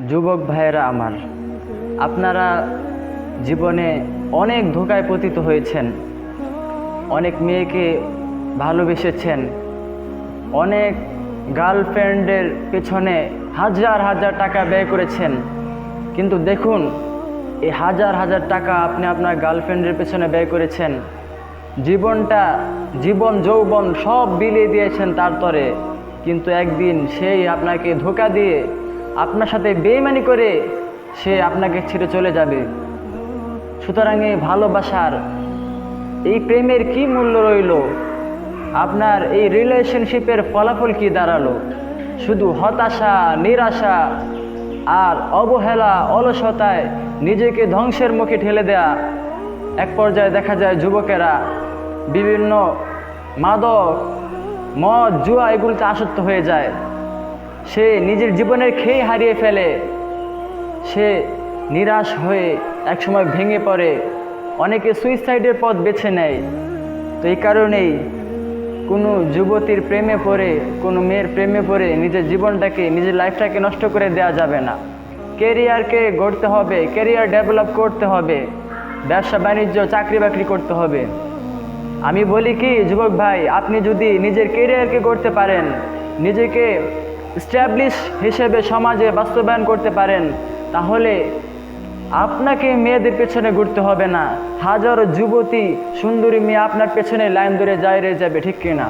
যুবক ভাইয়েরা আমার, আপনারা জীবনে অনেক ধোঁকায় পতিত হয়েছেন, অনেক মেয়েকে ভালোবেসেছেন, অনেক গার্লফ্রেন্ডের পেছনে হাজার হাজার টাকা ব্যয় করেছেন। কিন্তু দেখুন, এই হাজার হাজার টাকা আপনি আপনার গার্লফ্রেন্ডের পেছনে ব্যয় করেছেন, জীবন যৌবন সব বিলিয়ে দিয়েছেন তার তরে, কিন্তু একদিন সেই আপনাকে ধোঁকা দিয়ে আপনার সাথে বেইমানি করে সে আপনাকে ছেড়ে চলে যাবে। সুতরাং এই ভালোবাসার, এই প্রেমের কি মূল্য রইল? আপনার এই রিলেশনশিপের ফলাফল কি দাঁড়ালো? শুধু হতাশা, নিরাশা আর অবহেলা, অলসতায় নিজেকে ধ্বংসের মুখে ঠেলে দেয়া। এক পর্যায়ে দেখা যায় যুবকেরা বিভিন্ন মাদক, মদ, জুয়া এগুলোতে আসক্ত হয়ে যায়। সে নিজের জীবনের খেই হারিয়ে ফেলে, সে নিরাশ হয়ে একসময় ভেঙে পড়ে, অনেকে সুইসাইডের পথ বেছে নেয়। তো এই কারণেই কোনো যুবতীর প্রেমে পড়ে, কোনো মেয়ের প্রেমে পড়ে নিজের জীবনটাকে, নিজের লাইফটাকে নষ্ট করে দেওয়া যাবে না। কেরিয়ারকে গড়তে হবে, কেরিয়ার ডেভেলপ করতে হবে, ব্যবসা বাণিজ্য, চাকরি বাকরি করতে হবে। আমি বলি কি যুবক ভাই, আপনি যদি নিজের কেরিয়ারকে গড়তে পারেন, নিজেকে এস্টাবলিশ হিসেবে সমাজে বাস্তবায়ন করতে পারেন, তাহলে আপনাকে মেয়েদের পেছনে ঘুরতে হবে না। হাজারো যুবতী, সুন্দরী মেয়ে আপনার পেছনে লাইন ধরে যায় যাবে, ঠিক কিনা?